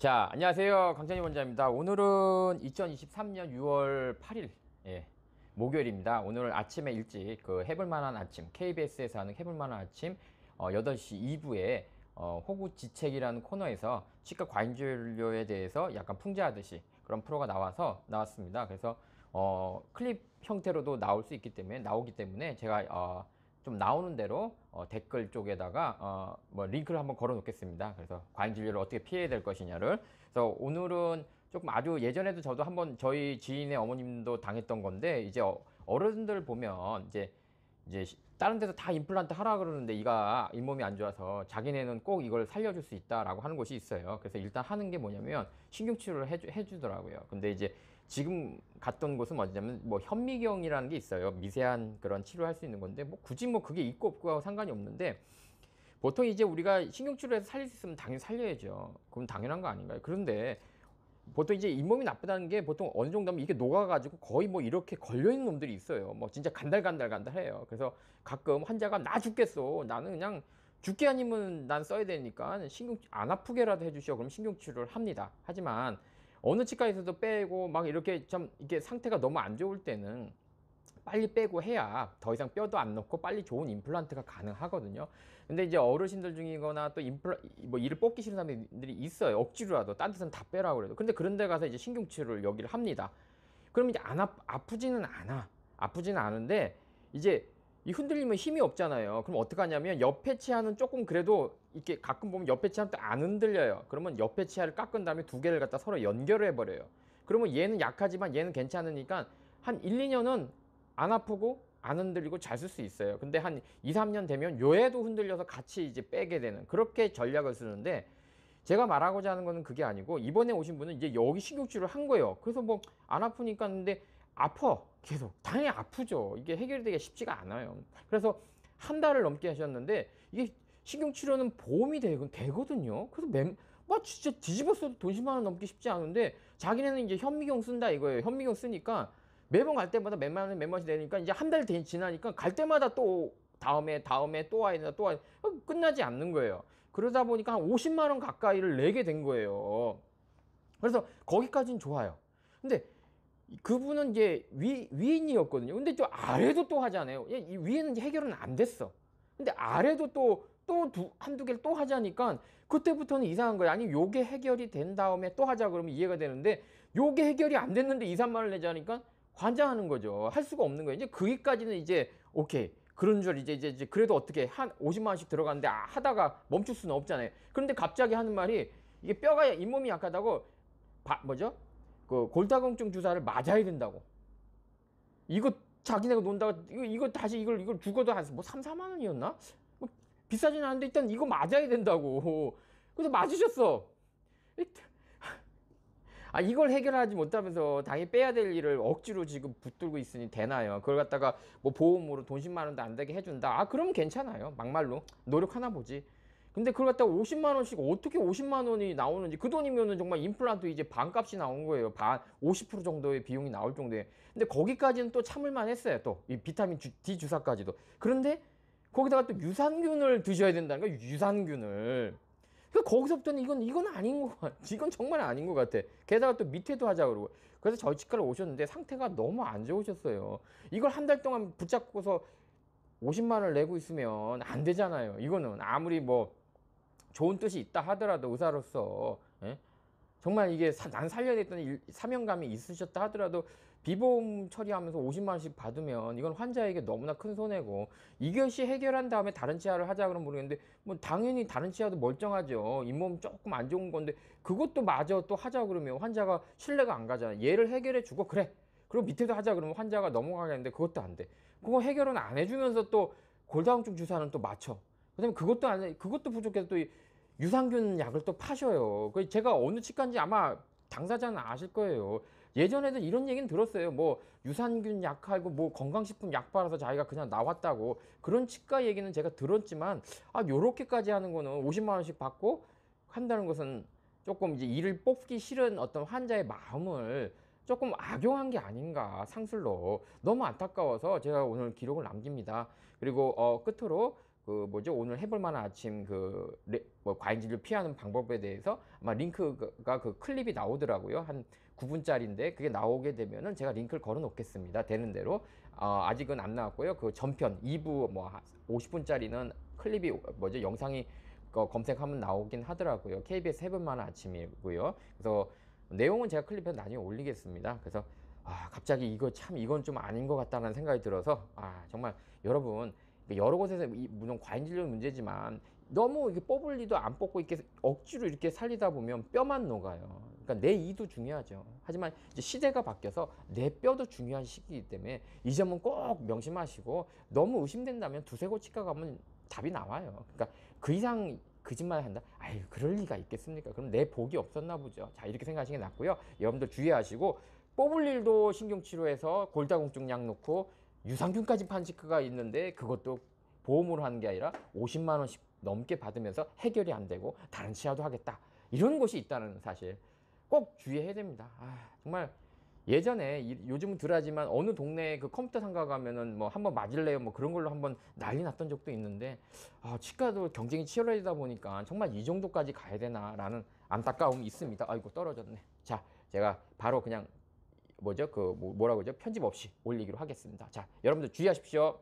자, 안녕하세요. 강찬희 원장입니다. 오늘은 2023년 6월 8일, 목요일입니다. 오늘 아침에 일찍 해볼만한 아침, KBS에서 하는 해볼만한 아침 8시 2부에 호구지책이라는 코너에서 치과 과잉진료에 대해서 약간 풍자하듯이 그런 프로가 나왔습니다. 그래서 클립 형태로도 나오기 때문에 제가 좀 나오는 대로 댓글 쪽에다가 뭐 링크를 한번 걸어 놓겠습니다. 그래서 과잉진료를 어떻게 피해야 될 것이냐를. 그래서 오늘은 조금 아주 예전에도 저도 한번 저희 지인의 어머님도 당했던 건데, 이제 어른들 보면 이제 다른 데서 다 임플란트 하라 그러는데 이가 잇몸이 안 좋아서 자기네는 꼭 이걸 살려줄 수 있다라고 하는 곳이 있어요. 그래서 일단 하는 게 뭐냐면 신경치료를 해주더라고요. 근데 이제 지금 갔던 곳은 뭐냐면 뭐 현미경이라는 게 있어요. 미세한 그런 치료할 수 있는 건데, 뭐 굳이 뭐 그게 있고 없고하고 상관이 없는데, 보통 이제 우리가 신경치료해서 살릴 수 있으면 당연히 살려야죠. 그건 당연한 거 아닌가요? 그런데 보통 이제 잇몸이 나쁘다는 게 보통 어느 정도 하면 이게 녹아가지고 거의 뭐 이렇게 걸려있는 놈들이 있어요. 뭐 진짜 간달간달해요. 그래서 가끔 환자가 나 죽겠어, 나는 그냥 죽게 아니면 난 써야 되니까 신경 안 아프게라도 해주시오, 그럼 신경치료를 합니다. 하지만 어느 치과에서도 빼고 막 이렇게 좀 이게 상태가 너무 안 좋을 때는 빨리 빼고 해야 더 이상 뼈도 안 넣고 빨리 좋은 임플란트가 가능하거든요. 근데 이제 어르신들 중이거나 또 뭐 이를 뽑기 싫은 사람들이 있어요. 억지로라도 딴 데서는 다 빼라고 그래도. 근데 그런 데 가서 이제 신경치료를 여기를 합니다. 그럼 이제 아프지는 않아. 아프지는 않은데 이제 이 흔들리면 힘이 없잖아요. 그럼 어떡하냐면 옆에 치아는 조금 그래도 이렇게 가끔 보면 옆에 치아는 또 안 흔들려요. 그러면 옆에 치아를 깎은 다음에 두 개를 갖다 서로 연결을 해버려요. 그러면 얘는 약하지만 얘는 괜찮으니까 한 1, 2년은 안 아프고 안 흔들리고 잘 쓸 수 있어요. 근데 한 2, 3년 되면 요애도 흔들려서 같이 이제 빼게 되는 그렇게 전략을 쓰는데, 제가 말하고자 하는 거는 그게 아니고, 이번에 오신 분은 이제 여기 신경치료를 한 거예요. 그래서 뭐 안 아프니까. 근데 아파, 계속. 당연히 아프죠. 이게 해결되기가 쉽지가 않아요. 그래서 한 달을 넘게 하셨는데 이게 신경치료는 보험이 되거든요. 그래서 뭐 진짜 뒤집었어도 돈 10만 원 넘기 쉽지 않은데, 자기네는 이제 현미경 쓴다 이거예요. 현미경 쓰니까 매번 갈 때마다 몇만 원, 몇만원씩 내니까 이제 한 달 지나니까 갈 때마다 또 다음에 또 와야 된다, 또 와야 된다. 끝나지 않는 거예요. 그러다 보니까 한 50만 원 가까이를 내게 된 거예요. 그래서 거기까지는 좋아요. 근데 그분은 이제 위인이었거든요. 근데 또 아래도 또 하잖아요. 이 위에는 이제 해결은 안 됐어. 근데 아래도 한두 개를 또 하자니까 그때부터는 이상한 거예요. 아니, 요게 해결이 된 다음에 또 하자 그러면 이해가 되는데, 요게 해결이 안 됐는데 2, 3만 원을 내자니까 관장하는 거죠. 할 수가 없는 거예요. 이제 거기까지는 이제 오케이. 그런 줄 이제 그래도 어떻게 한 50만 원씩 들어갔는데 하다가 멈출 수는 없잖아요. 그런데 갑자기 하는 말이, 이게 뼈가 잇몸이 약하다고 뭐죠? 그 골다공증 주사를 맞아야 된다고. 이거 자기네가 논다고 이거 다시 이걸 죽어도 한 뭐 3, 4만 원이었나? 뭐 비싸진 않은데 일단 이거 맞아야 된다고. 그래서 맞으셨어. 아, 이걸 해결하지 못하면서 당연히 빼야 될 일을 억지로 지금 붙들고 있으니 되나요? 그걸 갖다가 뭐 보험으로 돈 10만 원도 안 되게 해준다. 아, 그러면 괜찮아요. 막말로 노력하나 보지. 근데 그걸 갖다가 50만 원씩 어떻게 50만 원이 나오는지, 그 돈이면은 정말 임플란트 이제 반값이 나온 거예요. 50% 정도의 비용이 나올 정도에. 근데 거기까지는 또 참을만 했어요. 또 이 비타민 D 주사까지도. 그런데 거기다가 또 유산균을 드셔야 된다는 거예요. 유산균을. 그러니까 거기서부터는 이건 아닌 것 같아. 이건 정말 아닌 것 같아. 게다가 또 밑에도 하자 그러고. 그래서 저희 치과를 오셨는데 상태가 너무 안 좋으셨어요. 이걸 한 달 동안 붙잡고서 50만 원을 내고 있으면 안 되잖아요. 이거는 아무리 뭐 좋은 뜻이 있다 하더라도 의사로서, 예? 정말 이게 난 살려야겠다는 사명감이 있으셨다 하더라도 비보험 처리하면서 50만 원씩 받으면 이건 환자에게 너무나 큰 손해고, 이것이 해결한 다음에 다른 치아를 하자 그러면 모르겠는데, 뭐 당연히 다른 치아도 멀쩡하죠. 잇몸 조금 안 좋은 건데 그것도 마저 또 하자 그러면 환자가 신뢰가 안 가잖아요. 얘를 해결해 주고 그래, 그리고 밑에도 하자 그러면 환자가 넘어가겠는데 그것도 안 돼. 그거 해결은 안 해주면서 또 골다공증 주사는 또 맞춰. 그다음에 그것도 안 해. 그것도 부족해서 또 유산균 약을 또 파셔요. 그 제가 어느 치과인지 아마 당사자는 아실 거예요. 예전에도 이런 얘기는 들었어요. 뭐 유산균 약하고 뭐 건강식품 약 팔아서 자기가 그냥 나왔다고. 그런 치과 얘기는 제가 들었지만, 아, 요렇게까지 하는 거는 50만 원씩 받고 한다는 것은 조금 이제 이를 뽑기 싫은 어떤 환자의 마음을 조금 악용한 게 아닌가, 상술로. 너무 안타까워서 제가 오늘 기록을 남깁니다. 그리고 끝으로 그 뭐죠? 오늘 해볼 만한 아침 그 뭐 과잉진료 피하는 방법에 대해서 아마 링크가 그 클립이 나오더라고요. 한 9분짜리인데 그게 나오게 되면은 제가 링크를 걸어 놓겠습니다. 되는 대로. 아직은 안 나왔고요. 그 전편 2부 뭐 50분짜리는 클립이 뭐죠? 영상이 검색하면 나오긴 하더라고요. KBS 해볼 만한 아침이고요. 그래서 내용은 제가 클립에 나중에 올리겠습니다. 그래서 갑자기 이거 참 이건 좀 아닌 것 같다는 생각이 들어서 정말 여러분 여러 곳에서 물론 과잉진료 문제지만 너무 이게 뽑을 리도 안 뽑고 이렇게 억지로 이렇게 살리다 보면 뼈만 녹아요. 그러니까 내 이도 중요하죠. 하지만 이제 시대가 바뀌어서 내 뼈도 중요한 시기이기 때문에 이 점은 꼭 명심하시고 너무 의심된다면 두세 곳 치과 가면 답이 나와요. 그러니까 그 이상 거짓말 한다? 아유, 그럴 리가 있겠습니까? 그럼 내 복이 없었나 보죠. 자, 이렇게 생각하시는 게 낫고요. 여러분들 주의하시고 뽑을 일도 신경치료해서 골다공증 약 놓고 유산균까지 판 치과가 있는데 그것도 보험으로 하는 게 아니라 50만 원씩 넘게 받으면서 해결이 안 되고 다른 치아도 하겠다. 이런 곳이 있다는 사실 꼭 주의해야 됩니다. 정말 예전에 요즘은 덜하지만 어느 동네 그 컴퓨터 상가 가면은 뭐 한번 맞을래요 뭐 그런 걸로 한번 난리 났던 적도 있는데 치과도 경쟁이 치열해지다 보니까 정말 이 정도까지 가야 되나라는 안타까움이 있습니다. 아이고 떨어졌네. 자, 제가 바로 그냥 뭐죠? 뭐라고 그러죠? 편집 없이 올리기로 하겠습니다. 자, 여러분들 주의하십시오.